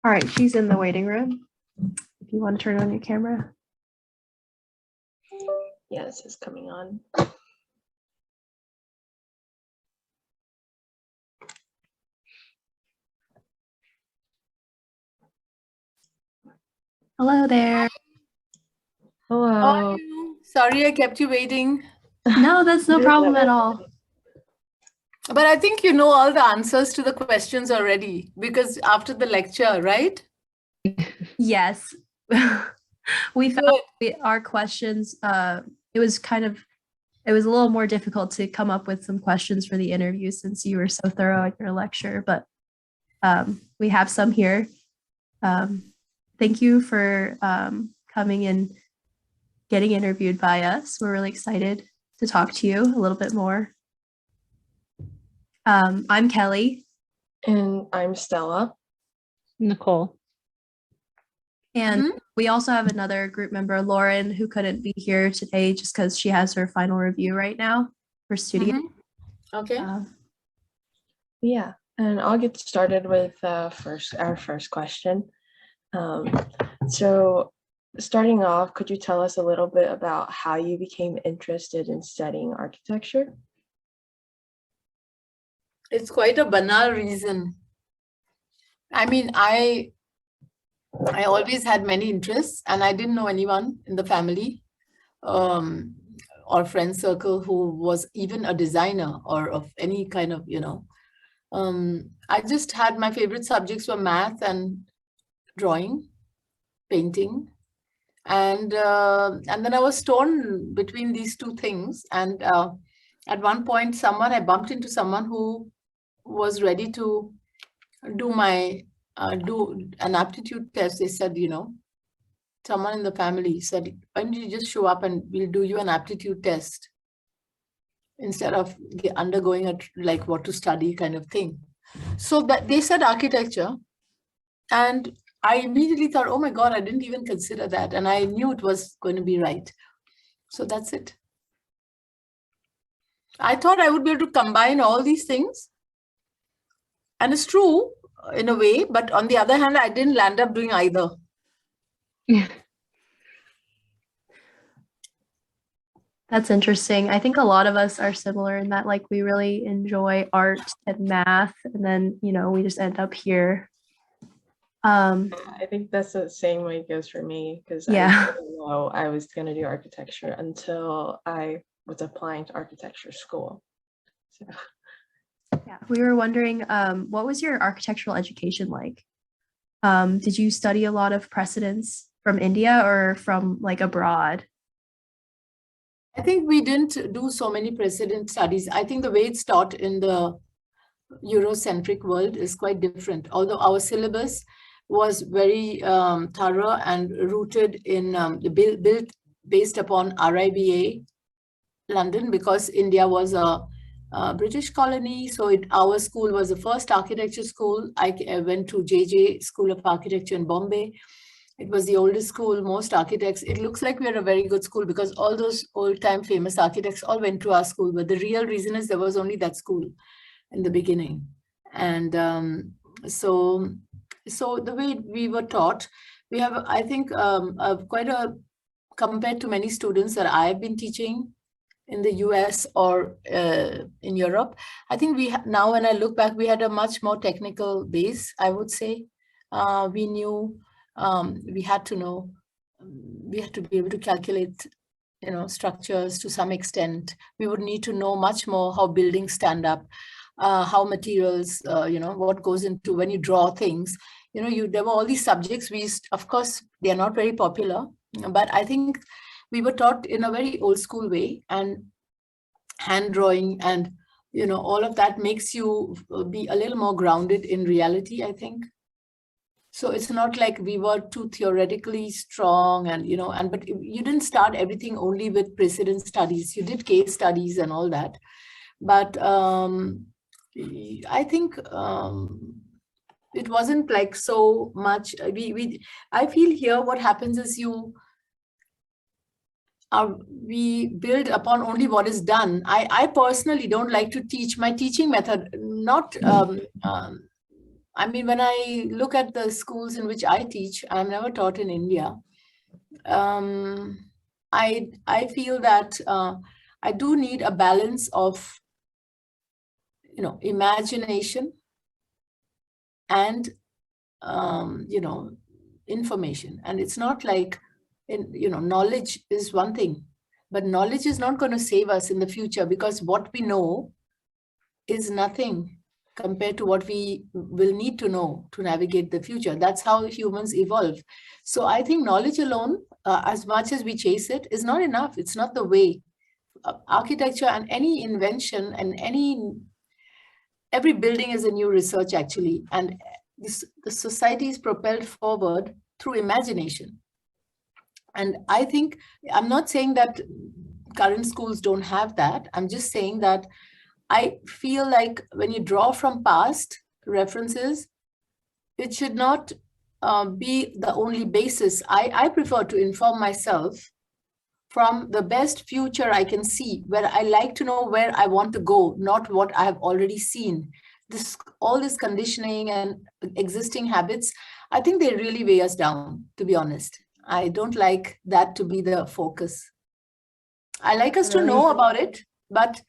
All right, she's in the waiting room. If you want to turn on your camera. Yes, it's coming on. Hello there. Hello. How are you? Sorry I kept you waiting. No, that's no problem at all. But I think you know all the answers to the questions already because after the lecture, right? Yes. We found our questions, it was a little more difficult to come up with some questions for the interview since you were so thorough at your lecture, but we have some here. Thank you for coming and getting interviewed by us. We're really excited to talk to you a little bit more. I'm Kelly. And I'm Stella. Nicole. And we also have another group member, Lauren, who couldn't be here today just because she has her final review right now for studio. Okay. Yeah, and I'll get started with our first question. So starting off, could you tell us a little bit about how you became interested in studying architecture? It's quite a banal reason. I mean, I always had many interests and I didn't know anyone in the family or friend circle who was even a designer or of any kind of, I just had my favorite subjects were math and drawing, painting. And then I was torn between these two things. And at one point, I bumped into someone who was ready to do an aptitude test. They said, someone in the family said, why don't you just show up and we'll do you an aptitude test instead of undergoing like what to study kind of thing. So that they said architecture. And I immediately thought, oh my God, I didn't even consider that. And I knew it was going to be right. So that's it. I thought I would be able to combine all these things. And it's true in a way, but on the other hand, I didn't land up doing either. That's interesting. I think a lot of us are similar in that, like, we really enjoy art and math, and then, we just end up here. I think that's the same way it goes for me because I didn't know I was going to do architecture until I was applying to architecture school. So. Yeah, we were wondering, what was your architectural education like? Did you study a lot of precedents from India or from like abroad? I think we didn't do so many precedent studies. I think the way it's taught in the Eurocentric world is quite different. Although our syllabus was very thorough and rooted in built based upon RIBA London, because India was a British colony. So our school was the first architecture school. I went to JJ School of Architecture in Bombay. It was the oldest school, most architects. It looks like we're a very good school because all those old-time famous architects all went to our school. But the real reason is there was only that school in the beginning. And so the way we were taught, we have, I think, compared to many students that I've been teaching in the US or in Europe, I think now when I look back, we had a much more technical base, I would say. We knew, we had to be able to calculate, structures to some extent. We would need to know much more how buildings stand up, how materials, what goes into when you draw things. There were all these subjects. Of course, they are not very popular, but I think we were taught in a very old school way, and hand drawing and, all of that makes you be a little more grounded in reality, I think. So it's not like we were too theoretically strong and, but you didn't start everything only with precedent studies. You did case studies and all that. But I think it wasn't like so much. I feel here what happens is we build upon only what is done. I personally don't like to teach. My teaching method, not I mean, when I look at the schools in which I teach, I'm never taught in India. I feel that I do need a balance of, imagination and, information. And it's not like, knowledge is one thing, but knowledge is not going to save us in the future, because what we know is nothing compared to what we will need to know to navigate the future. That's how humans evolve. So I think knowledge alone, as much as we chase it, is not enough. It's not the way. Architecture and any invention and every building is a new research, actually. And the society is propelled forward through imagination. And I think, I'm not saying that current schools don't have that. I'm just saying that I feel like when you draw from past references, it should not be the only basis. I prefer to inform myself from the best future I can see, where I like to know where I want to go, not what I have already seen. All this conditioning and existing habits, I think they really weigh us down, to be honest. I don't like that to be the focus. I like us to know about it, but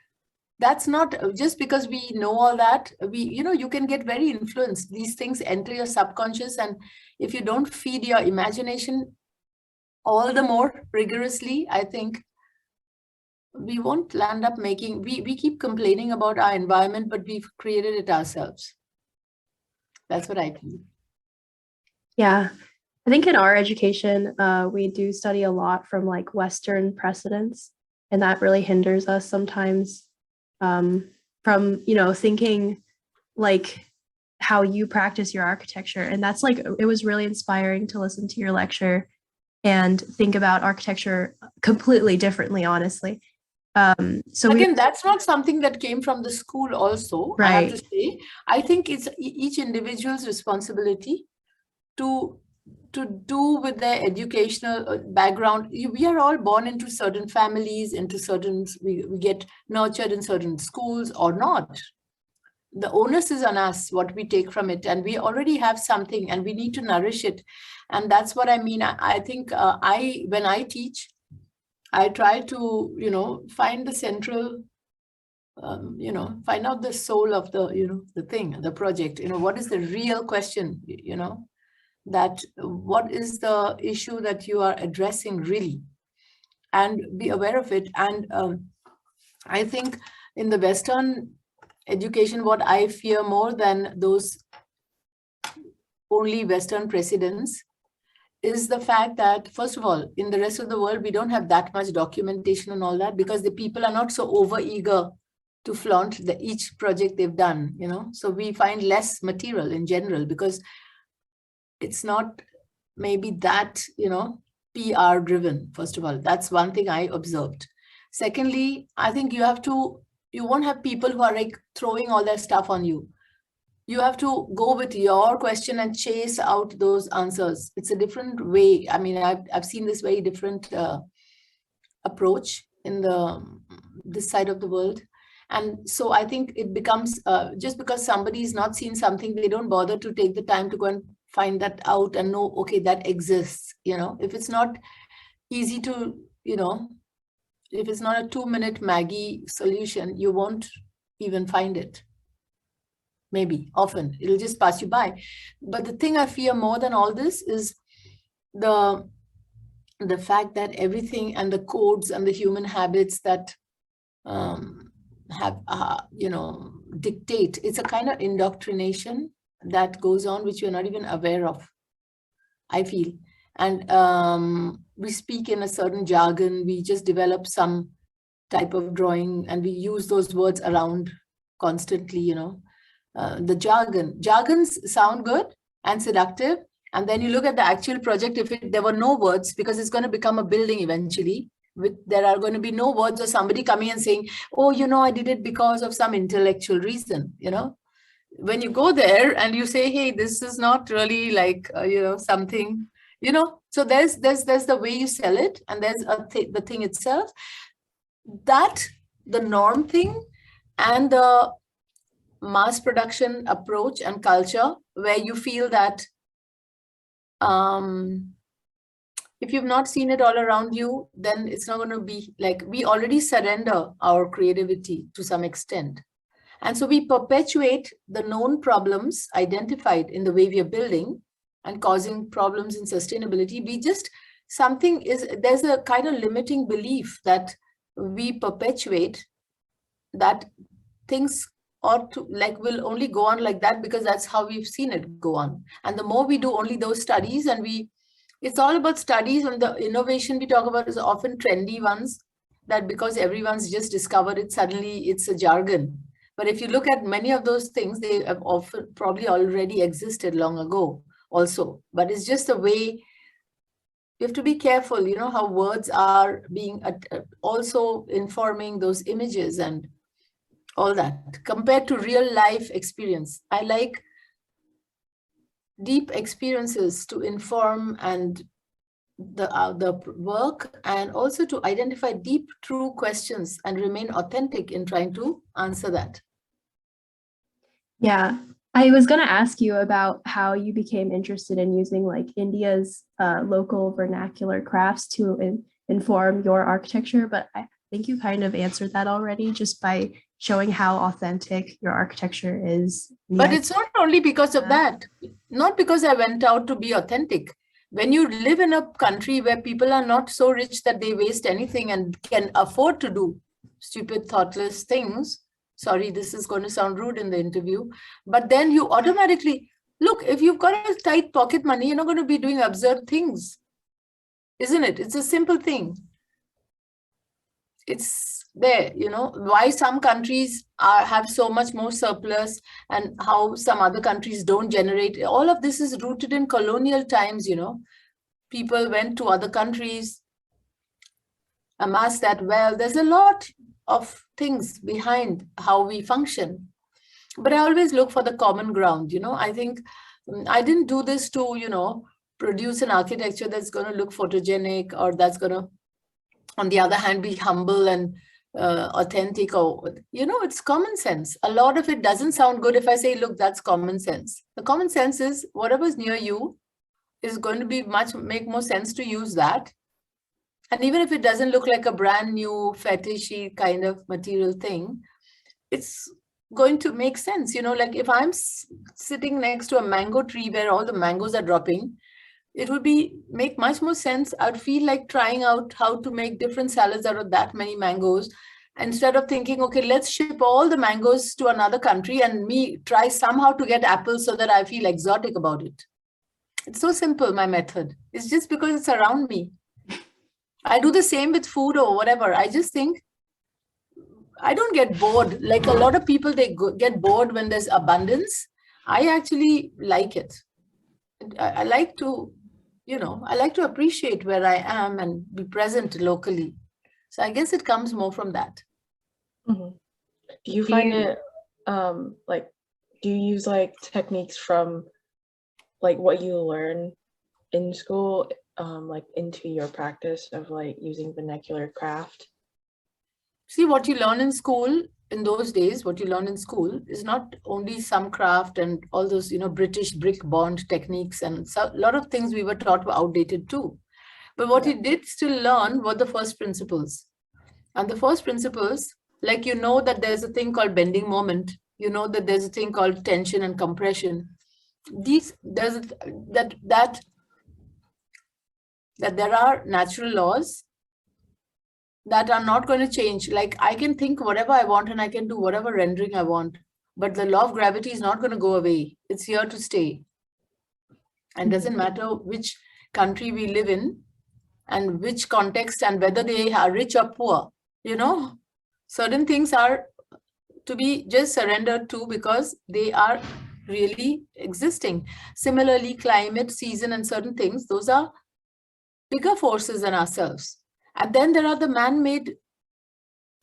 that's not just because we know all that. You can get very influenced. These things enter your subconscious, and if you don't feed your imagination all the more rigorously, I think we won't land up making, we keep complaining about our environment, but we've created it ourselves. That's what I think. Yeah. I think in our education, we do study a lot from like Western precedents, and that really hinders us sometimes from, thinking like how you practice your architecture. And that's like, it was really inspiring to listen to your lecture and think about architecture completely differently, honestly. So again, that's not something that came from the school also, right. I have to say. I think it's each individual's responsibility to do with their educational background. We are all born into certain families, we get nurtured in certain schools or not. The onus is on us, what we take from it, and we already have something and we need to nourish it. And that's what I mean. I think when I teach, I try to, find the central, find out the soul of the thing, the project, what is the real question, that what is the issue that you are addressing really, and be aware of it. And I think in the Western education, what I fear more than those only Western precedents is the fact that, first of all, in the rest of the world, we don't have that much documentation and all that, because the people are not so over-eager to flaunt each project they've done, So we find less material in general, because it's not maybe that, PR driven, first of all. That's one thing I observed. Secondly, I think you won't have people who are like throwing all their stuff on you. You have to go with your question and chase out those answers. It's a different way. I mean, I've seen this very different approach in this side of the world. And so I think it becomes, just because somebody's not seen something, they don't bother to take the time to go and find that out and know, okay, that exists. If it's not easy to, if it's not a 2-minute Maggie solution, you won't even find it. Maybe, often, it'll just pass you by. But the thing I fear more than all this is the fact that everything and the codes and the human habits that have, dictate, it's a kind of indoctrination that goes on, which you're not even aware of, I feel. And we speak in a certain jargon, we just develop some type of drawing and we use those words around constantly, the jargons sound good and seductive, and then you look at the actual project, if there were no words, because it's going to become a building eventually, there are going to be no words, or somebody coming and saying, oh, I did it because of some intellectual reason. When you go there and you say, hey, this is not really like something, so there's the way you sell it, and there's the thing itself, that the norm thing and the mass production approach and culture where you feel that if you've not seen it all around you, then it's not going to be like, we already surrender our creativity to some extent. And so we perpetuate the known problems identified in the way we are building and causing problems in sustainability. There's a kind of limiting belief that we perpetuate, that things will only go on like that because that's how we've seen it go on. And the more we do only those studies, and it's all about studies, and the innovation we talk about is often trendy ones, that because everyone's just discovered it, suddenly it's a jargon. But if you look at many of those things, they have often probably already existed long ago also. But it's just a way, you have to be careful, how words are being also informing those images and all that, compared to real life experience. I like deep experiences to inform and the work, and also to identify deep, true questions and remain authentic in trying to answer that. Yeah, I was going to ask you about how you became interested in using like India's local vernacular crafts to inform your architecture, but I think you kind of answered that already just by showing how authentic your architecture is. But it's not only because of that, not because I went out to be authentic. When you live in a country where people are not so rich that they waste anything and can afford to do stupid, thoughtless things, sorry, this is going to sound rude in the interview, but then you automatically, look, if you've got a tight pocket money, you're not going to be doing absurd things, isn't it? It's a simple thing. It's there, why some countries have so much more surplus and how some other countries don't generate. All of this is rooted in colonial times, People went to other countries, amassed that wealth. There's a lot of things behind how we function. But I always look for the common ground, I think I didn't do this to, produce an architecture that's going to look photogenic, or that's going to, on the other hand, be humble and authentic, or, it's common sense. A lot of it doesn't sound good if I say, look, that's common sense. The common sense is whatever's near you is going to be make more sense to use that. And even if it doesn't look like a brand new fetishy kind of material thing, it's going to make sense. Like if I'm sitting next to a mango tree where all the mangoes are dropping, it would make much more sense. I'd feel like trying out how to make different salads out of that many mangoes, instead of thinking, okay, let's ship all the mangoes to another country and me try somehow to get apples so that I feel exotic about it. It's so simple, my method. It's just because it's around me. I do the same with food or whatever. I just think I don't get bored. Like a lot of people, they get bored when there's abundance. I actually like it. I like to, I like to appreciate where I am and be present locally. So I guess it comes more from that. Mm-hmm. Do you find it, do you use like techniques from like what you learn in school, like into your practice of like using vernacular craft? See, what you learn in school in those days, what you learn in school is not only some craft and all those, British brick bond techniques, and a lot of things we were taught were outdated too. But what you did still learn were the first principles. And the first principles, like that there's a thing called bending moment, that there's a thing called tension and compression. That there are natural laws that are not going to change. Like I can think whatever I want and I can do whatever rendering I want, but the law of gravity is not going to go away. It's here to stay. And doesn't matter which country we live in and which context and whether they are rich or poor, certain things are to be just surrendered to because they are really existing. Similarly, climate, season, and certain things, those are bigger forces than ourselves. And then there are the man-made,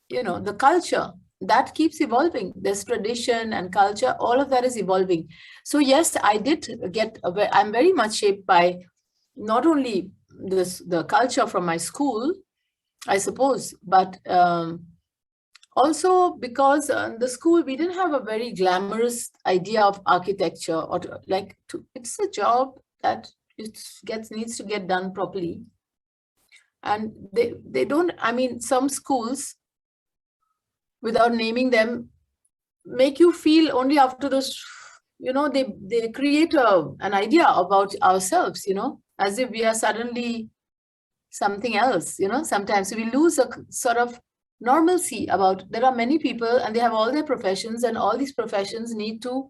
the culture that keeps evolving. There's tradition and culture, all of that is evolving. So yes, I did I'm very much shaped by not only the culture from my school, I suppose, but Also, because in the school, we didn't have a very glamorous idea of architecture, or it's a job that needs to get done properly. And they don't, I mean, some schools, without naming them, make you feel only after those, they create an idea about ourselves, as if we are suddenly something else, sometimes we lose a sort of normalcy about, there are many people and they have all their professions, and all these professions need to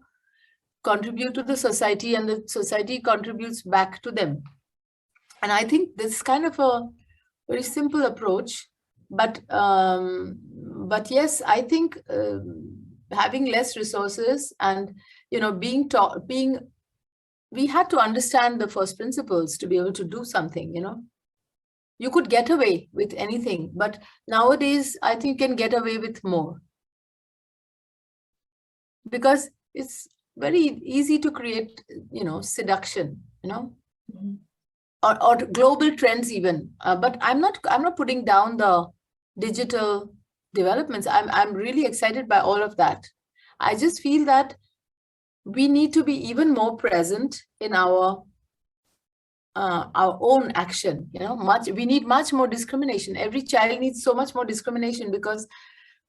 contribute to the society, and the society contributes back to them. And I think this is kind of a very simple approach, but yes, I think having less resources and, being taught, we had to understand the first principles to be able to do something, You could get away with anything, but nowadays I think you can get away with more. Because it's very easy to create, seduction, Mhm. or global trends even. But I'm not putting down the digital developments. I'm really excited by all of that. I just feel that we need to be even more present in our own action. We need much more discrimination. Every child needs so much more discrimination, because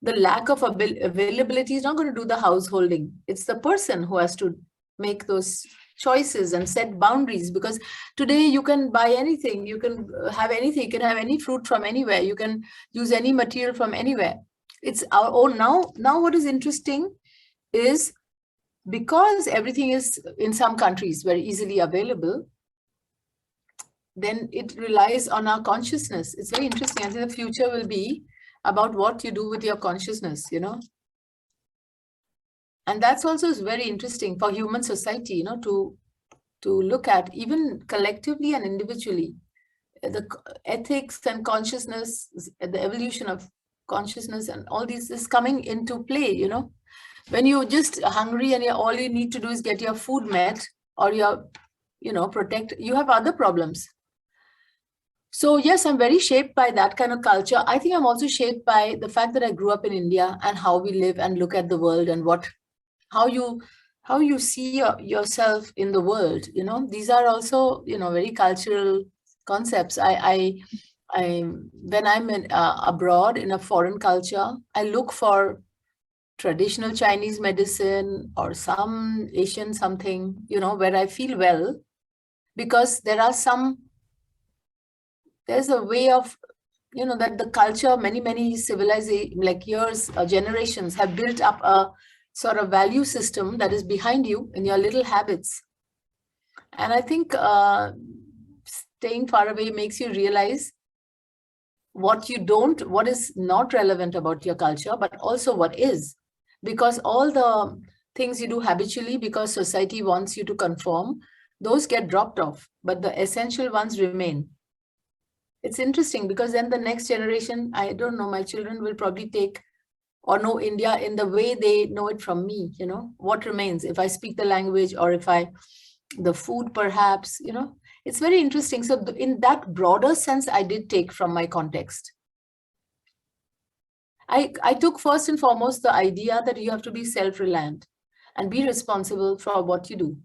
the lack of availability is not going to do the householding. It's the person who has to make those choices and set boundaries, because today you can buy anything, you can have anything, you can have any fruit from anywhere, you can use any material from anywhere. It's our own. Now what is interesting is, because everything is in some countries very easily available, then it relies on our consciousness. It's very interesting. I think the future will be about what you do with your consciousness, And that's also is very interesting for human society, to look at, even collectively and individually. The ethics and consciousness, the evolution of consciousness and all this is coming into play, When you're just hungry and all you need to do is get your food met, or your, protect, you have other problems. So yes, I'm very shaped by that kind of culture. I think I'm also shaped by the fact that I grew up in India, and how we live and look at the world, and how you see yourself in the world. These are also, very cultural concepts. I when I'm abroad in a foreign culture, I look for traditional Chinese medicine or some Asian something, where I feel well, because there's a way of, that the culture, many civilization, like years, generations have built up a sort of value system that is behind you in your little habits. And I think staying far away makes you realize what is not relevant about your culture, but also what is. Because all the things you do habitually because society wants you to conform, those get dropped off, but the essential ones remain. It's interesting, because then the next generation, I don't know, my children will probably take or know India in the way they know it from me, what remains if I speak the language, or if the food perhaps, it's very interesting. So in that broader sense, I did take from my context. I took first and foremost the idea that you have to be self-reliant and be responsible for what you do,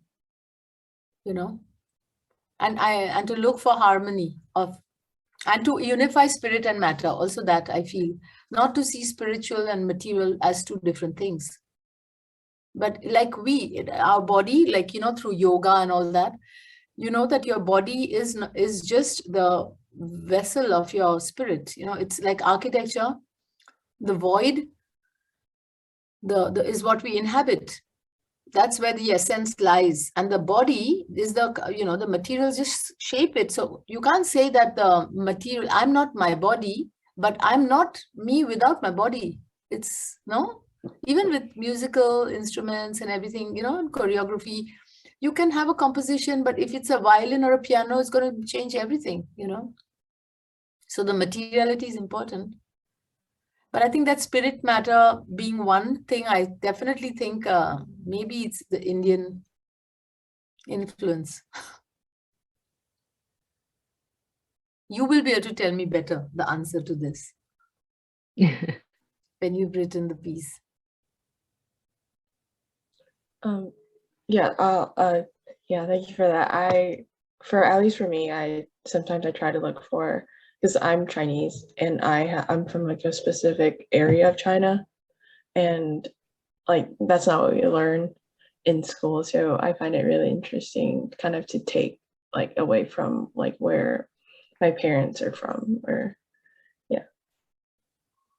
and to look for harmony and to unify spirit and matter. Also that I feel, not to see spiritual and material as two different things. But like our body, like, through yoga and all that, that your body is just the vessel of your spirit. It's like architecture. The void, the is what we inhabit. That's where the essence lies, and the body is the materials just shape it. So you can't say that the material, I'm not my body, but I'm not me without my body. It's even with musical instruments and everything, and choreography, you can have a composition, but if it's a violin or a piano, it's going to change everything, So the materiality is important. But I think that spirit matter being one thing, I definitely think maybe it's the Indian influence. You will be able to tell me better the answer to this. when you've written the piece? Yeah, yeah, thank you for that. At least for me, I sometimes I try to look for, because I'm Chinese and I'm from like a specific area of China, and like that's not what we learn in school. So I find it really interesting kind of to take like away from like where my parents are from, or yeah.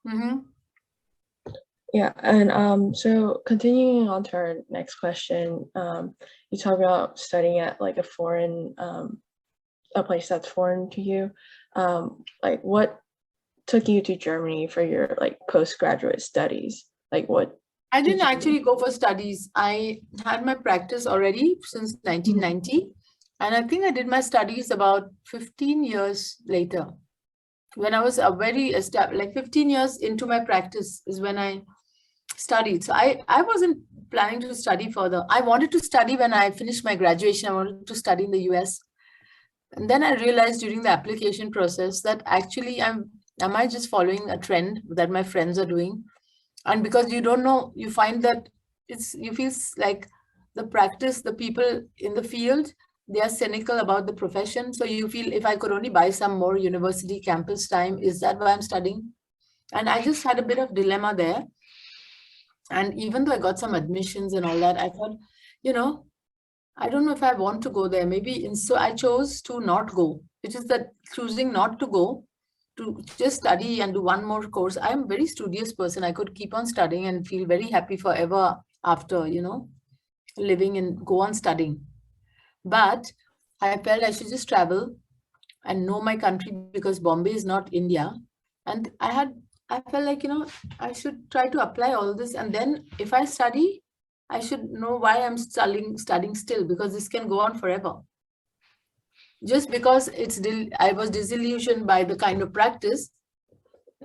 Mm-hmm. Yeah, and so continuing on to our next question, you talk about studying at like a place that's foreign to you. Like what took you to Germany for your like postgraduate studies? Like what I did didn't you? actually go for studies. I had my practice already since 1990. And I think I did my studies about 15 years later. When I was a very established, like 15 years into my practice is when I studied. So I wasn't planning to study further. I wanted to study when I finished my graduation. I wanted to study in the US. And then I realized during the application process that actually am I just following a trend that my friends are doing? And because you don't know, you find that you feel like the practice, the people in the field, they are cynical about the profession. So you feel, if I could only buy some more university campus time, is that why I'm studying? And I just had a bit of dilemma there. And even though I got some admissions and all that, I thought, you know, I don't know if I want to go there. Maybe so I chose to not go, which is that choosing not to go, to just study and do one more course. I'm a very studious person. I could keep on studying and feel very happy forever after, living and go on studying. But I felt I should just travel and know my country, because Bombay is not India. And I felt like, I should try to apply all this. And then if I study, I should know why I'm studying still, because this can go on forever. Just because I was disillusioned by the kind of practice,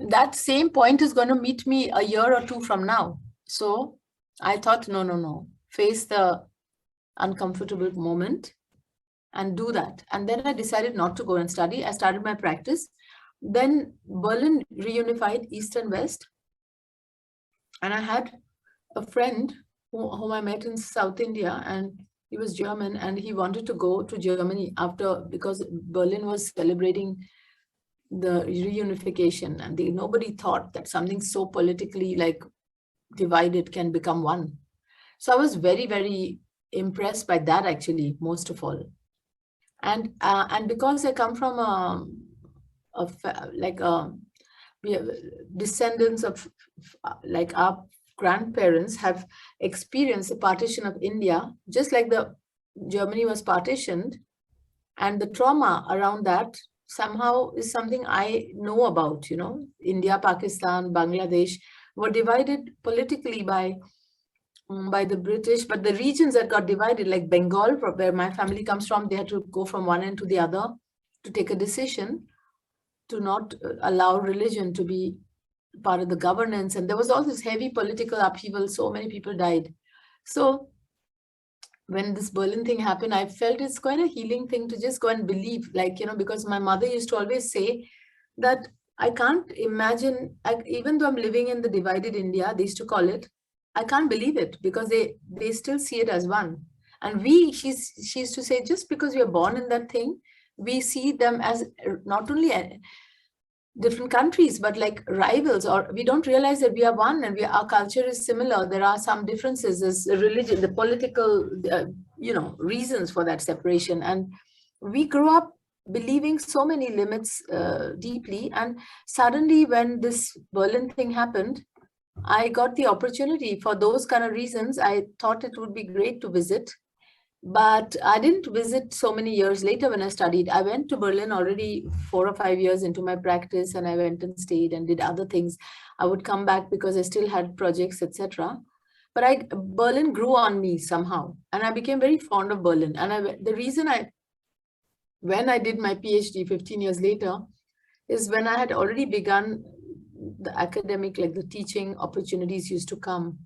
that same point is going to meet me a year or two from now. So I thought, no, face the uncomfortable moment and do that. And then I decided not to go and study. I started my practice. Then Berlin reunified East and West. And I had a friend whom I met in South India, and he was German, and he wanted to go to Germany because Berlin was celebrating the reunification, and nobody thought that something so politically like divided can become one. So I was very, very impressed by that, actually, most of all. And because I come from we have descendants of like our grandparents have experienced the partition of India, just like the Germany was partitioned, and the trauma around that somehow is something I know about. India, Pakistan, Bangladesh were divided politically by the British, but the regions that got divided, like Bengal, where my family comes from, they had to go from one end to the other to take a decision to not allow religion to be part of the governance. And there was all this heavy political upheaval. So many people died. So when this Berlin thing happened, I felt it's quite a healing thing to just go and believe, because my mother used to always say that I can't imagine, even though I'm living in the divided India, they used to call it, I can't believe it, because they still see it as one. And she used to say, just because we are born in that thing, we see them as not only different countries, but like rivals, or we don't realize that we are one, and our culture is similar. There are some differences, as religion, the political, reasons for that separation. And we grew up believing so many limits deeply. And suddenly when this Berlin thing happened, I got the opportunity for those kind of reasons. I thought it would be great to visit. But I didn't visit so many years later when I studied. I went to Berlin already 4 or 5 years into my practice, and I went and stayed and did other things. I would come back because I still had projects, etc. But Berlin grew on me somehow, and I became very fond of Berlin. And the reason when I did my PhD 15 years later, is when I had already begun the academic, like the teaching opportunities used to come.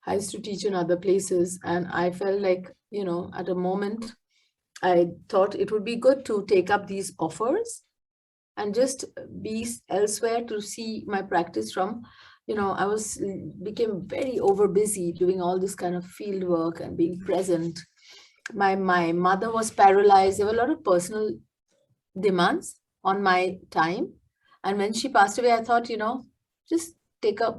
I used to teach in other places, and I felt like, at a moment, I thought it would be good to take up these offers and just be elsewhere to see my practice from I became very over busy doing all this kind of field work and being present. My mother was paralyzed. There were a lot of personal demands on my time. And when she passed away, I thought, just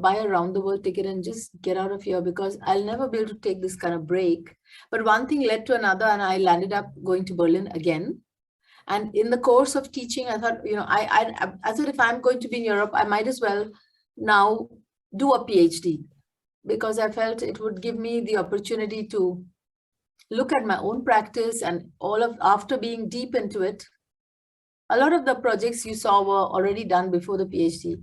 buy a round the world ticket and just get out of here, because I'll never be able to take this kind of break. But one thing led to another, and I landed up going to Berlin again. And in the course of teaching, I thought, I thought if I'm going to be in Europe, I might as well now do a PhD, because I felt it would give me the opportunity to look at my own practice, and after being deep into it, a lot of the projects you saw were already done before the PhD.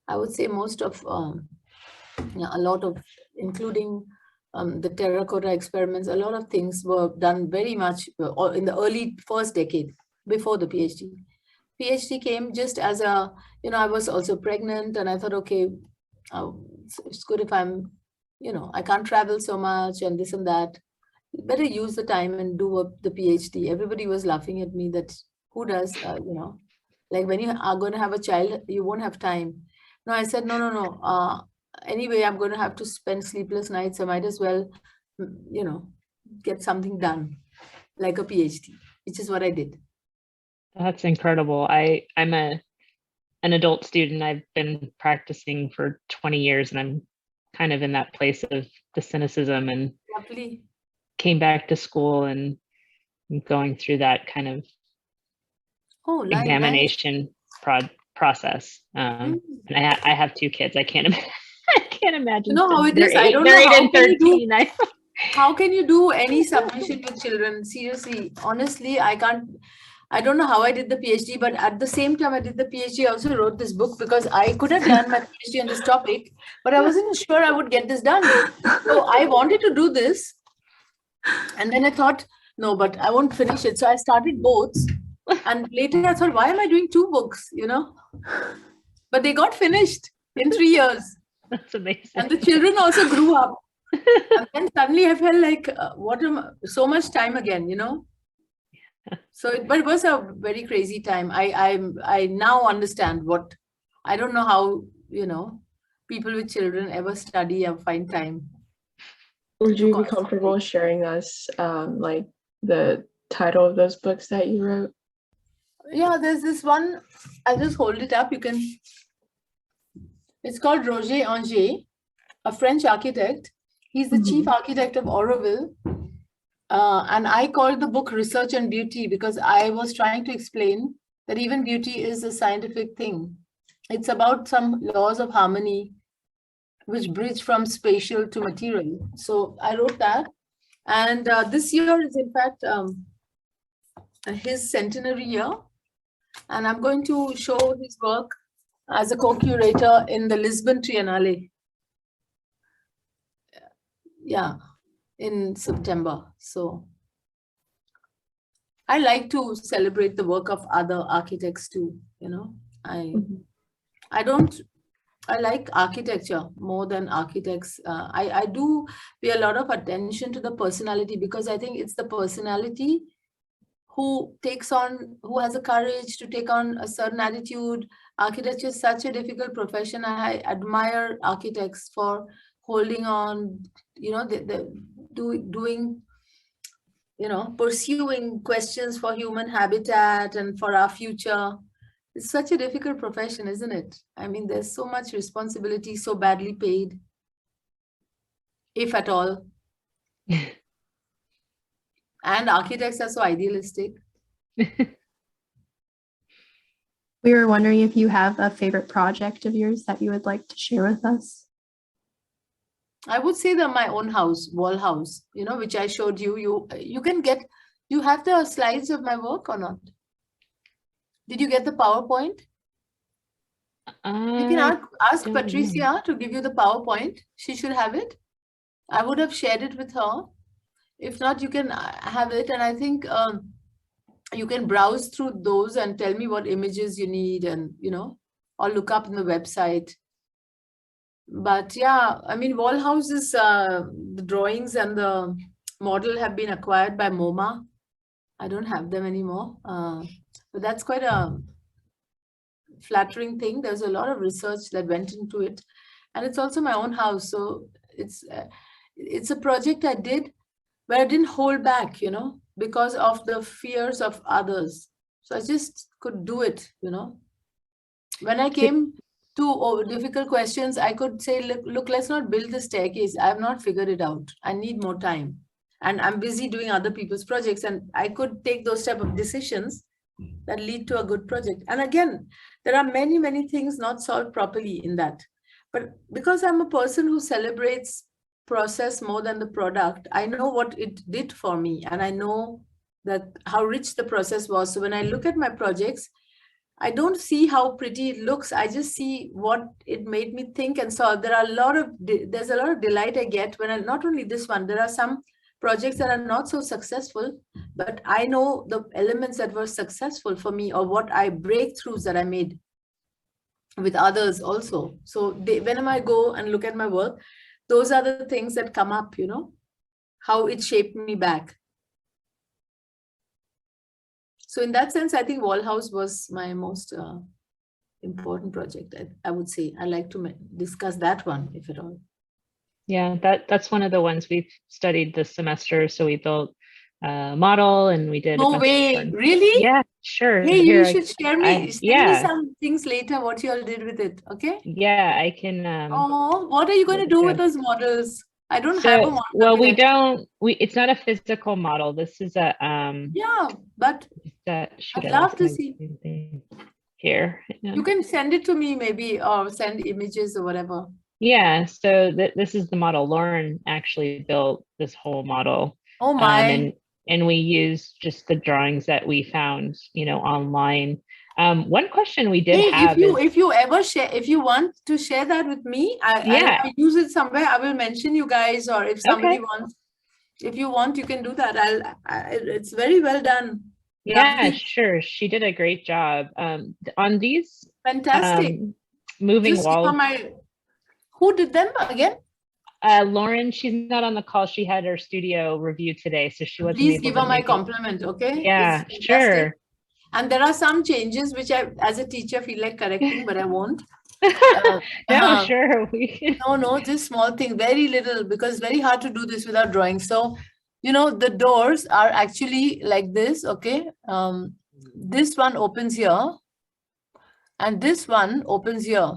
I would say most of, a lot of, including the terracotta experiments, a lot of things were done very much in the early first decade before the PhD. PhD came just as I was also pregnant, and I thought, okay, it's good if I'm, I can't travel so much and this and that. Better use the time and do the PhD. Everybody was laughing at me that who does, like when you are going to have a child, you won't have time. No, I said, no. Anyway, I'm going to have to spend sleepless nights. I might as well, get something done, like a PhD, which is what I did. That's incredible. I'm an adult student. I've been practicing for 20 years, and I'm kind of in that place of the cynicism, and Lovely. Came back to school and going through that kind of examination process. And I have 2 kids. I can't imagine. You know how it is. I don't know. They're 8 and 13. How can you do any submission with children? Seriously, honestly, I can't. I don't know how I did the PhD, but at the same time I did the PhD, I also wrote this book, because I could have done my PhD on this topic, but I wasn't sure I would get this done. So I wanted to do this. And then I thought, no, but I won't finish it. So I started both. And later I thought, why am I doing 2 books, But they got finished in 3 years. That's amazing. And the children also grew up. And then suddenly I felt like, so much time again, So, but it was a very crazy time. I now understand I don't know how, people with children ever study and find time. Would you be comfortable sharing us like the title of those books that you wrote? Yeah, there's this one. I'll just hold it up. It's called Roger Anger, a French architect. He's the chief architect of Auroville. And I called the book Research and Beauty, because I was trying to explain that even beauty is a scientific thing. It's about some laws of harmony which bridge from spatial to material. So I wrote that. And this year is in fact his centenary year. And I'm going to show his work as a co-curator in the Lisbon Triennale. Yeah, in September. So I like to celebrate the work of other architects too, I like architecture more than architects. I do pay a lot of attention to the personality, because I think it's the personality who has the courage to take on a certain attitude. Architecture is such a difficult profession. I admire architects for holding on, doing, pursuing questions for human habitat and for our future. It's such a difficult profession, isn't it? I mean, there's so much responsibility, so badly paid, if at all. And architects are so idealistic. We were wondering if you have a favorite project of yours that you would like to share with us. I would say that my own house, wall house, which I showed you. You have the slides of my work or not? Did you get the PowerPoint? You can ask Patricia to give you the PowerPoint. She should have it. I would have shared it with her. If not, you can have it. And I think you can browse through those and tell me what images you need, and, or look up in the website. But yeah, I mean, wall houses, the drawings and the model have been acquired by MoMA. I don't have them anymore. But that's quite a flattering thing. There's a lot of research that went into it. And it's also my own house. So it's a project I did where I didn't hold back, because of the fears of others. So I just could do it, When I came to difficult questions, I could say, look, let's not build the staircase. I have not figured it out. I need more time. And I'm busy doing other people's projects. And I could take those type of decisions that lead to a good project. And again, there are many, many things not solved properly in that. But because I'm a person who celebrates process more than the product, I know what it did for me. And I know that how rich the process was. So when I look at my projects, I don't see how pretty it looks. I just see what it made me think and solve. There's a lot of delight I get when not only this one, there are some projects that are not so successful, but I know the elements that were successful for me or breakthroughs that I made with others also. So whenever I go and look at my work, those are the things that come up, how it shaped me back. So in that sense, I think Wall House was my most important project, I would say. I like to discuss that one, if at all. Yeah, that's one of the ones we've studied this semester. So we built a model and we did. No way, really? Yeah, sure. Hey, you should share me. Send me some things later, what you all did with it, okay? Yeah, I can. Oh, what are you going to do with those models? I don't have a model. Well, it's not a physical model. This is a yeah, but I'd love to see here. You can send it to me maybe, or send images or whatever. Yeah, so this is the model. Lauren actually built this whole model. Oh my. And we used just the drawings that we found, online. One question we did have if you ever share, if you want to share that with me, I use it somewhere. I will mention you guys, or if somebody wants, if you want, you can do that. It's very well done. Yeah, sure. She did a great job. On these fantastic moving walls. Who did them again? Lauren, she's not on the call. She had her studio review today, so she wasn't. Please give her my compliment, okay? Yeah, sure. And there are some changes which I, as a teacher, feel like correcting, but I won't. No, sure. No, just small thing, very little, because it's very hard to do this without drawing. So, the doors are actually like this, okay? This one opens here, and this one opens here.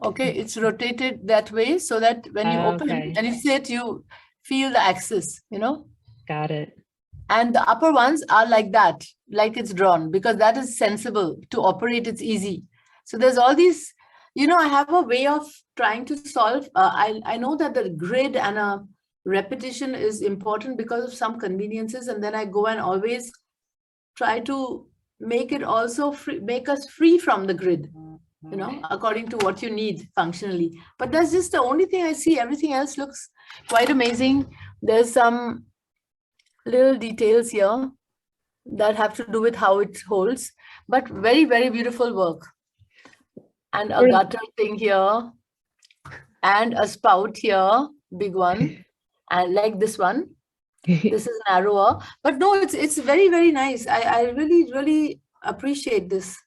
Okay, it's rotated that way so that when you open and you sit, you feel the axis, Got it. And the upper ones are like that, like it's drawn, because that is sensible to operate. It's easy. So there's all these, I have a way of trying to solve. I know that the grid and a repetition is important because of some conveniences. And then I go and always try to make it also make us free from the grid. According to what you need functionally. But that's just the only thing I see. Everything else looks quite amazing. There's some little details here that have to do with how it holds, but very, very beautiful work. And a gutter thing here, and a spout here, big one, and like this one. This is narrower, but no, it's very, very nice. I really, really appreciate this,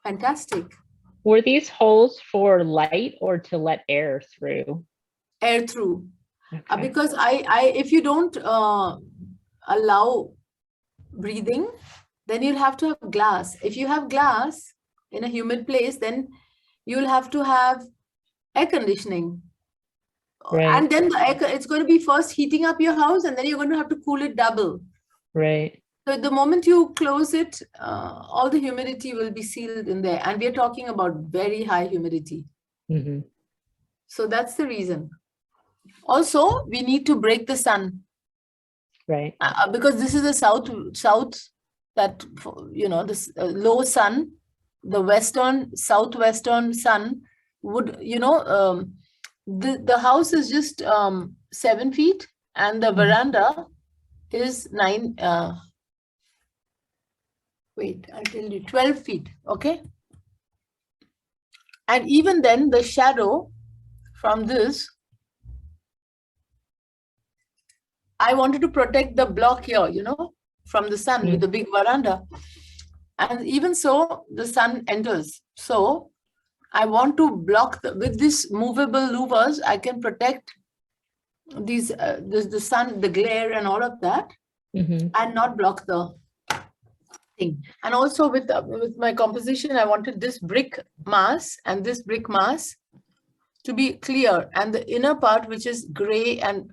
Fantastic. Were these holes for light or to let air through? Air through. Okay. Because if you don't allow breathing, then you'll have to have glass. If you have glass in a humid place, then you'll have to have air conditioning. Right. And then it's going to be first heating up your house, and then you're going to have to cool it double. Right. So the moment you close it, all the humidity will be sealed in there. And we're talking about very high humidity. Mm-hmm. So that's the reason. Also, we need to break the sun. Right. Because this is the south that, this low sun, the southwestern sun would, the house is just 7 feet and the veranda is 12 feet, okay? And even then, the shadow from this, I wanted to protect the block here, from the sun with the big veranda. And even so, the sun enters. So I want to block with these movable louvers, I can protect these the sun, the glare and all of that, and not block the thing. And also with my composition, I wanted this brick mass and this brick mass to be clear, and the inner part, which is gray, and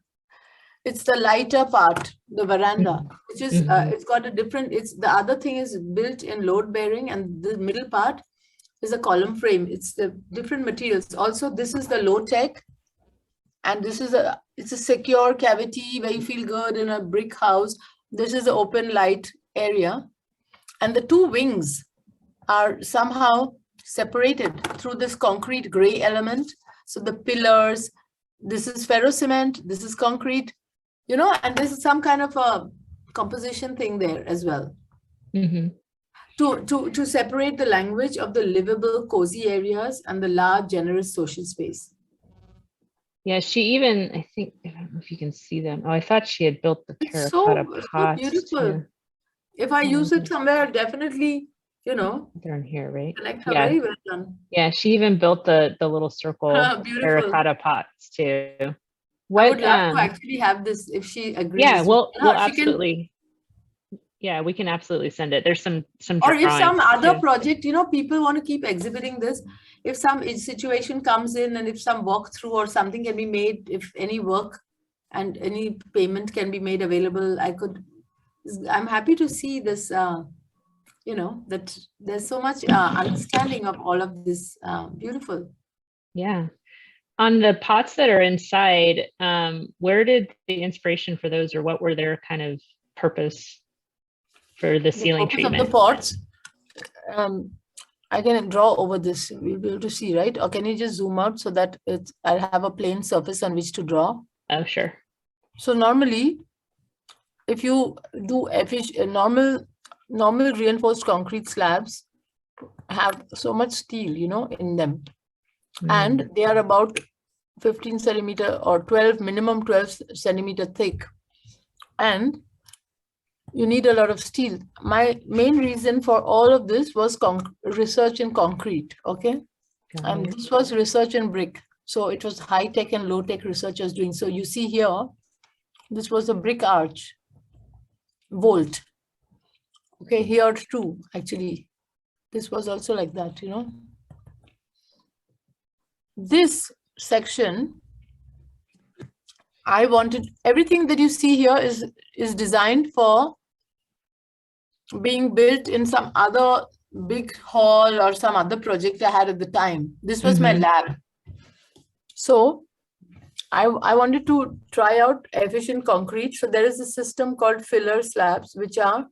it's the lighter part, the veranda, which is it's got a different, it's the other thing is built in load bearing, and the middle part is a column frame. It's the different materials. Also, this is the low tech, and this is it's a secure cavity where you feel good in a brick house. This is the open light area, and the two wings are somehow separated through this concrete gray element. So the pillars, this is ferro cement, this is concrete, you know, and this is some kind of a composition thing there as well. To separate the language of the livable, cozy areas and the large, generous social space. Yeah, she even, I think, I don't know if you can see them. Oh, I thought she had built the terracotta pots. So beautiful. Too. If I use it somewhere, definitely, you know. They're in here, right? Like yeah. Very well done. Yeah, she even built the little circle terracotta pots too. What, I would love to actually have this if she agrees. Yeah, well absolutely. Yeah, we can absolutely send it. There's some or if some other project, you know, people want to keep exhibiting this. If some situation comes in and if some walkthrough or something can be made, if any work and any payment can be made available, I'm happy to see this, you know, that there's so much understanding of all of this. Beautiful. Yeah. On the pots that are inside, where did the inspiration for those, or what were their kind of purpose for the ceiling treatment? Of the pots, I can draw over this. We'll be able to see, right? Or can you just zoom out so that I'll have a plain surface on which to draw? Oh, sure. So normally, if you do normal reinforced concrete slabs have so much steel, you know, in them, and they are about 15 centimeter or 12 minimum 12 centimeter thick, and you need a lot of steel. My main reason for all of this was research in concrete, okay? And this was research in brick. So it was high tech and low tech researchers doing. So you see here, this was a brick arch, vault. Okay, here too, actually. This was also like that, you know. This section, I wanted, everything that you see here is designed for being built in some other big hall or some other project I had at the time. This was my lab. So I wanted to try out efficient concrete. So there is a system called filler slabs, which are,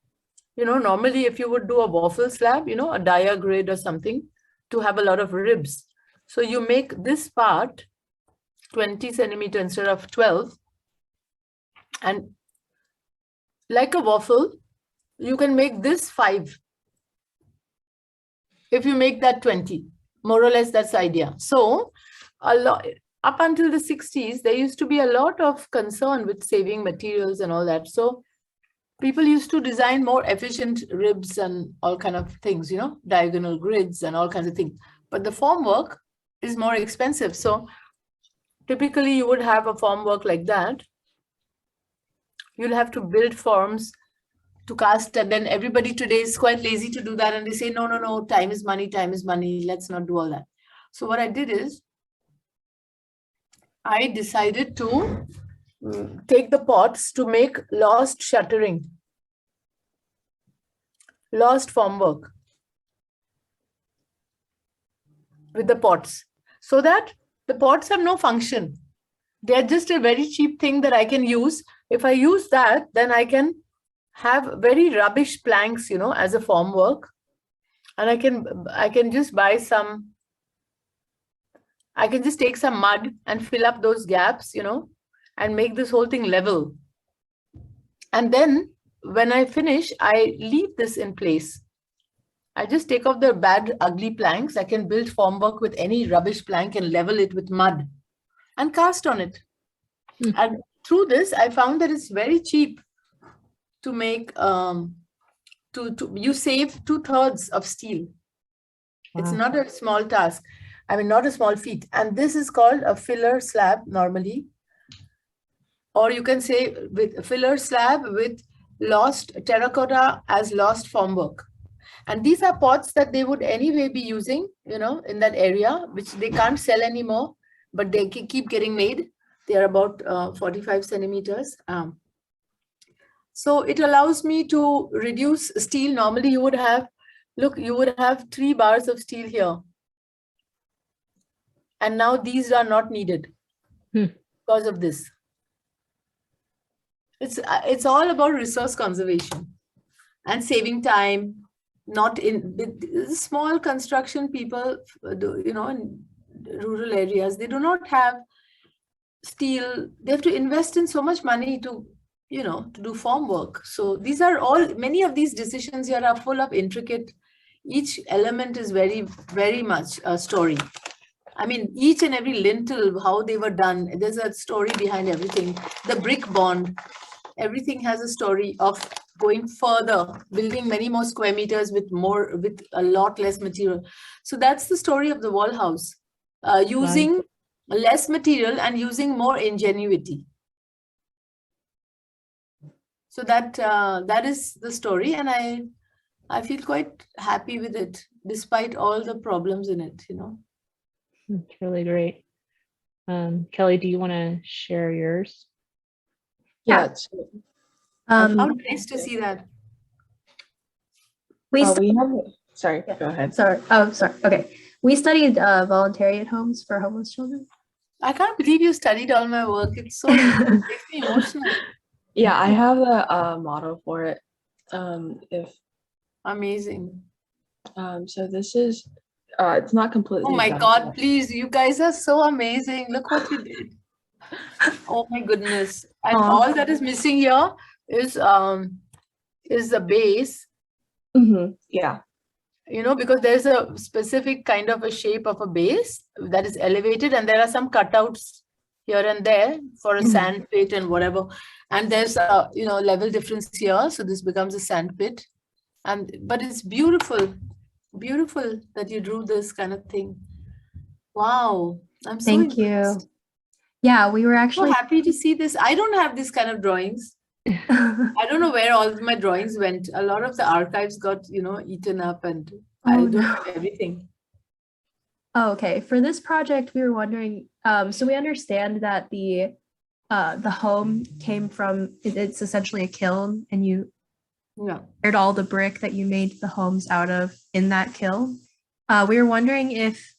you know, normally if you would do a waffle slab, you know, a dia grid or something to have a lot of ribs. So you make this part 20 centimeter instead of 12. And like a waffle, you can make this 5. If you make that 20, more or less, that's the idea. So a lot, up until the 60s, there used to be a lot of concern with saving materials and all that. So people used to design more efficient ribs and all kind of things, you know, diagonal grids and all kinds of things. But the formwork is more expensive. So typically you would have a formwork like that. You'll have to build forms to cast, and then everybody today is quite lazy to do that, and they say no, time is money, let's not do all that. So what I did is I decided to take the pots to make lost shuttering, lost formwork with the pots, so that the pots have no function. They're just a very cheap thing that I can use. If I use that, then I can have very rubbish planks, you know, as a formwork, and I can just buy some. I can just take some mud and fill up those gaps, you know, and make this whole thing level. And then when I finish, I leave this in place. I just take off the bad, ugly planks. I can build formwork with any rubbish plank and level it with mud and cast on it. And through this, I found that it's very cheap to make, you save 2/3 of steel. Wow. It's not a small task. I mean, not a small feat. And this is called a filler slab normally. Or you can say with filler slab with lost terracotta as lost formwork. And these are pots that they would anyway be using, you know, in that area, which they can't sell anymore, but they keep getting made. They are about 45 centimeters. So it allows me to reduce steel. Normally you would have, look, you would have 3 bars of steel here. And now these are not needed because of this. It's all about resource conservation and saving time. Not in small construction people, you know, in rural areas, they do not have steel. They have to invest in so much money to, you know, to do form work. So these are all, many of these decisions here are full of intricate, each element is very, very much a story. I mean, each and every lintel, how they were done, there's a story behind everything. The brick bond, everything has a story of going further, building many more square meters with a lot less material. So that's the story of the wall house, using less material and using more ingenuity. So that is the story, and I feel quite happy with it, despite all the problems in it, you know. It's really great. Kelly, do you want to share yours? Yeah. How nice to see that. We have, sorry, Yeah. go ahead. sorry. Oh, sorry. Okay. We studied voluntariat homes for homeless children. I can't believe you studied all my work. It's so it makes me emotional. Yeah, I have a motto for it. Amazing. So this is, it's not completely. Oh my done God, yet. please, you guys are so amazing. Look what you did. Oh my goodness. And Aw. all that is missing here is the base, Yeah. you know, because there's a specific kind of a shape of a base that is elevated, and there are some cutouts here and there for a sand pit and whatever. And there's a, you know, level difference here. So this becomes a sand pit. But it's beautiful, beautiful that you drew this kind of thing. Wow. I'm so Thank you. impressed. Yeah, we were So actually happy to see this. I don't have this kind of drawings. I don't know where all of my drawings went. A lot of the archives got, you know, eaten up, and I don't have everything. Oh, okay. For this project, we were wondering, so we understand that the home came from, it's essentially a kiln, and you prepared all the brick that you made the homes out of in that kiln. We were wondering if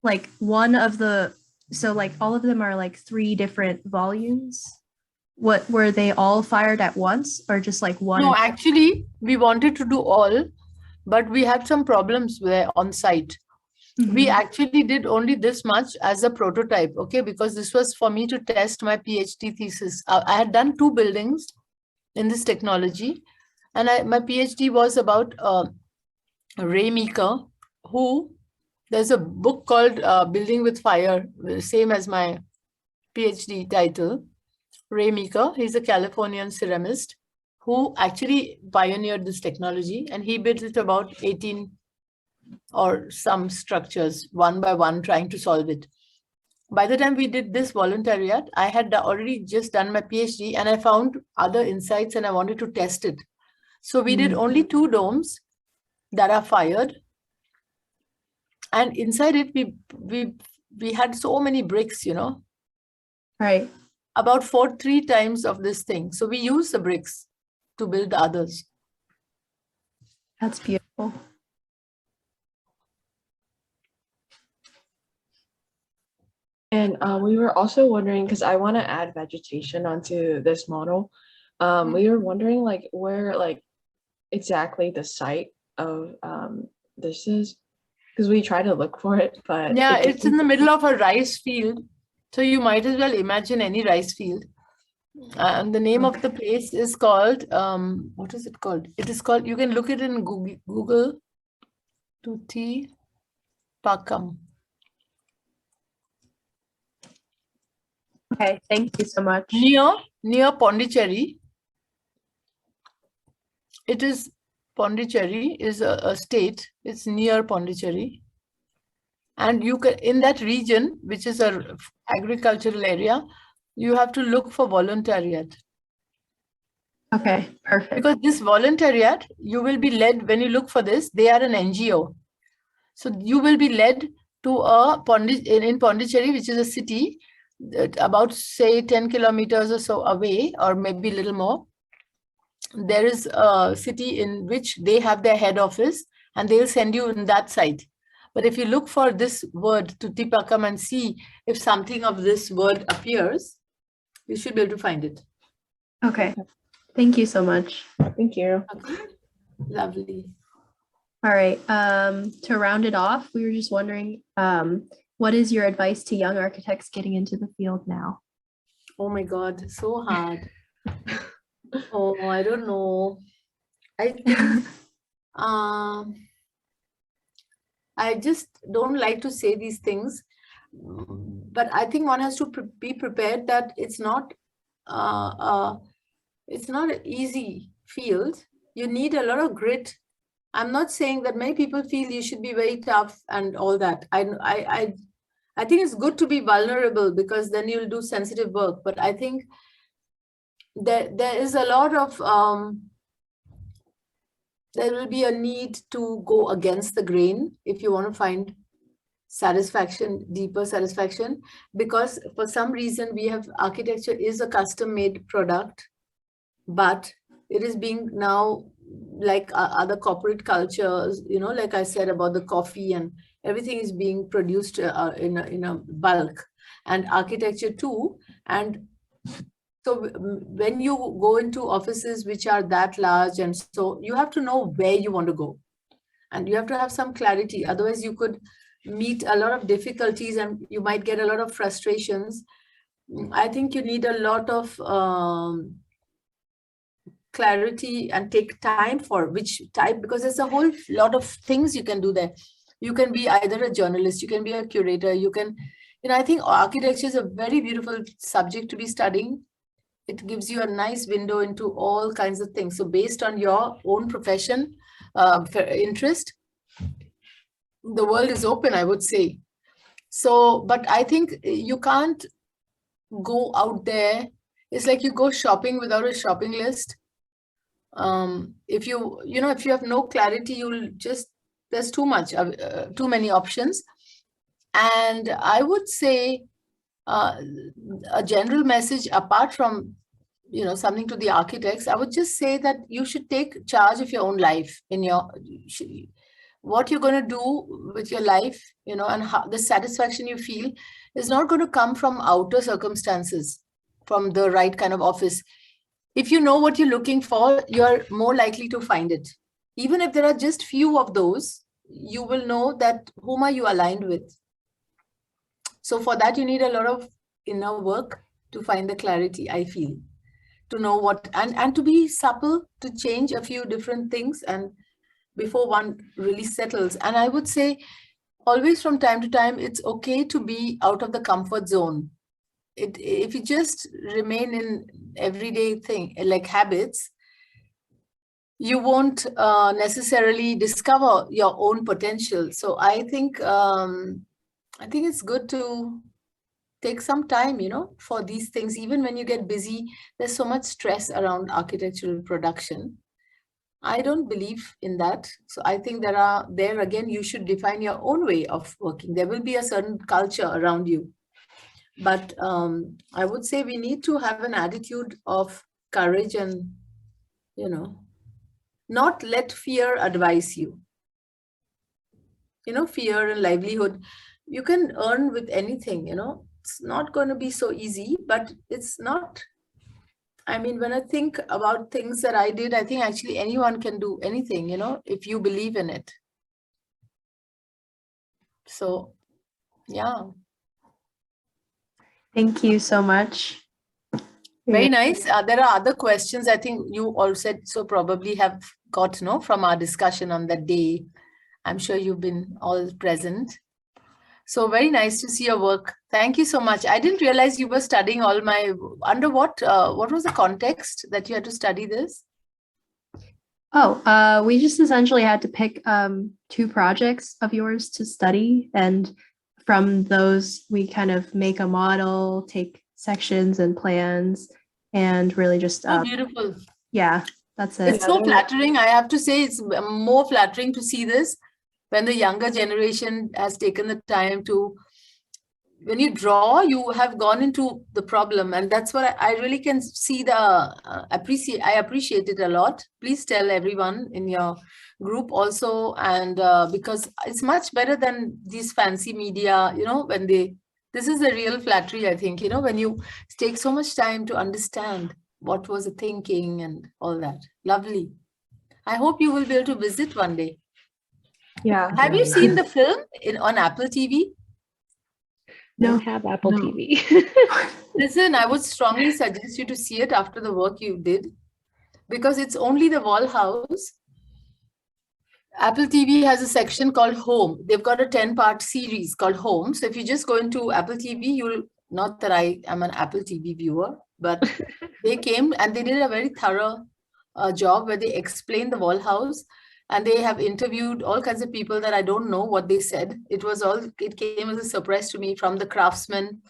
like one of the, so like all of them are like 3 different volumes. What, were they all fired at once or just like one? No, actually, we wanted to do all, but we had some problems there on site. We actually did only this much as a prototype, okay, because this was for me to test my PhD thesis. I had done 2 buildings in this technology, and my PhD was about Ray Meeker, who, there's a book called Building with Fire, same as my PhD title. Ray Meeker, he's a Californian ceramist who actually pioneered this technology, and he built it about 18 or some structures, one by one, trying to solve it. By the time we did this voluntariat, I had already just done my PhD, and I found other insights and I wanted to test it. So we did only 2 domes that are fired. And inside it, we had so many bricks, you know. Right. About 3 times of this thing. So we use the bricks to build others. That's beautiful. And we were also wondering, because I want to add vegetation onto this model. We were wondering like where like exactly the site of this is, because we try to look for it, but yeah, it's in the middle of a rice field. So you might as well imagine any rice field. And the name of the place is called, what is it called? It is called, you can look it in Google, Tutti Pakam. Okay, thank you so much. Near Pondicherry. It is, Pondicherry is a state. It's near Pondicherry. And you can, in that region, which is a agricultural area, you have to look for voluntariat. Okay, perfect. Because this voluntariat, you will be led, when you look for this, they are an NGO. So you will be led to a in Pondicherry, which is a city about, say, 10 kilometers or so away, or maybe a little more. There is a city in which they have their head office, and they'll send you in that site. But if you look for this word, Tutipakam, and see if something of this word appears, you should be able to find it. Okay, thank you so much. Thank you. Okay, lovely. All right, to round it off, we were just wondering, what is your advice to young architects getting into the field now? Oh my God, so hard. Oh, I don't know. I think I just don't like to say these things, but I think one has to be prepared that it's not an easy field. You need a lot of grit. I'm not saying that many people feel you should be very tough and all that. I think it's good to be vulnerable, because then you'll do sensitive work. But I think there is a lot of there will be a need to go against the grain if you want to find satisfaction, deeper satisfaction, because for some reason we have, architecture is a custom-made product, but it is being now, like other corporate cultures, you know, like I said about the coffee, and everything is being produced in a bulk, and architecture too. And so when you go into offices which are that large, and so you have to know where you want to go, and you have to have some clarity. Otherwise you could meet a lot of difficulties, and you might get a lot of frustrations. I think you need a lot of clarity, and take time for which type, because there's a whole lot of things you can do there. You can be either a journalist, you can be a curator, you can, you know, I think architecture is a very beautiful subject to be studying. It gives you a nice window into all kinds of things. So based on your own profession, interest, the world is open, I would say. So, but I think you can't go out there. It's like you go shopping without a shopping list. If you have no clarity, you'll just, there's too many options. And I would say a general message, apart from, you know, something to the architects, I would just say that you should take charge of your own life, what you're going to do with your life, you know, and how the satisfaction you feel is not going to come from outer circumstances, from the right kind of office. If you know what you're looking for, you're more likely to find it. Even if there are just few of those, you will know that whom are you aligned with. So for that, you need a lot of inner work to find the clarity, I feel, to know what, and to be supple, to change a few different things, and before one really settles. And I would say always, from time to time, it's okay to be out of the comfort zone. If you just remain in everyday thing, like habits, you won't necessarily discover your own potential. So I think it's good to take some time, you know, for these things. Even when you get busy, there's so much stress around architectural production. I don't believe in that. So I think there again, you should define your own way of working. There will be a certain culture around you. But I would say we need to have an attitude of courage and, you know, not let fear advise you. You know, fear and livelihood, you can earn with anything, you know. It's not going to be so easy, but it's not. I mean, when I think about things that I did, I think actually anyone can do anything, you know, if you believe in it. So, yeah. Thank you so much. Very nice. There are other questions. I think you all said so, probably have got to know from our discussion on that day. I'm sure you've been all present. So very nice to see your work. Thank you so much. I didn't realize you were studying all my, under what was the context that you had to study this? Oh, we just essentially had to pick 2 projects of yours to study, and from those, we kind of make a model, take sections and plans, and really just, Oh, beautiful. yeah, that's It's it. Yeah, so they're- flattering. I have to say, it's more flattering to see this when the younger generation has taken the time to, when you draw, you have gone into the problem, and that's what I really can see the I appreciate it a lot. Please tell everyone in your group also, and because it's much better than these fancy media, you know, when they, this is the real flattery, I think, you know, when you take so much time to understand what was the thinking and all that. Lovely. I hope you will be able to visit one day. Yeah. Have you seen the film on Apple TV? No. Don't have Apple No. TV. Listen, I would strongly suggest you to see it after the work you did, because it's only the wall house. Apple TV has a section called Home. They've got a 10-part series called Home. So if you just go into Apple TV, you'll, not that I am an Apple TV viewer, but they came and they did a very thorough job where they explained the wall house, and they have interviewed all kinds of people that I don't know what they said. It was all, it came as a surprise to me, from the craftsmen.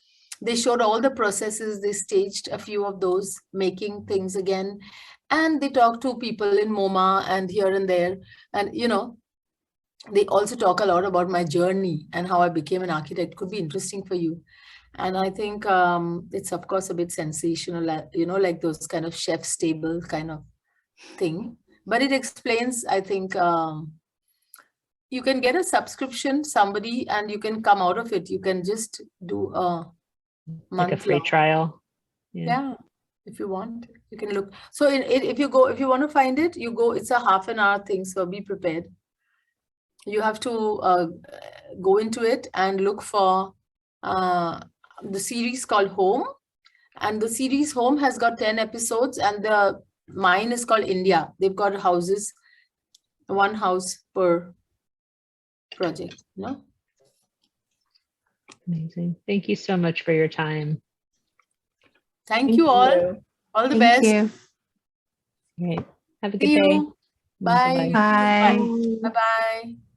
They showed all the processes. They staged a few of those, making things again. And they talked to people in MoMA and here and there. And, you know, they also talk a lot about my journey and how I became an architect. Could be interesting for you. And I think it's, of course, a bit sensational, you know, like those kind of chef's table kind of thing. But it explains, I think, you can get a subscription, somebody, and you can come out of it. You can just do a Like a month free long. trial. Yeah, if you want, you can look. So if you go, if you want to find it, you go, it's a half an hour thing. So be prepared. You have to go into it and look for the series called Home. And the series Home has got 10 episodes, and the mine is called India. They've got houses, one house per project, no? Amazing. Thank you so much for your time. Thank you all. All the best. Thank you. Great. Have a good See day. you. Bye. Bye-bye. Bye. Bye-bye.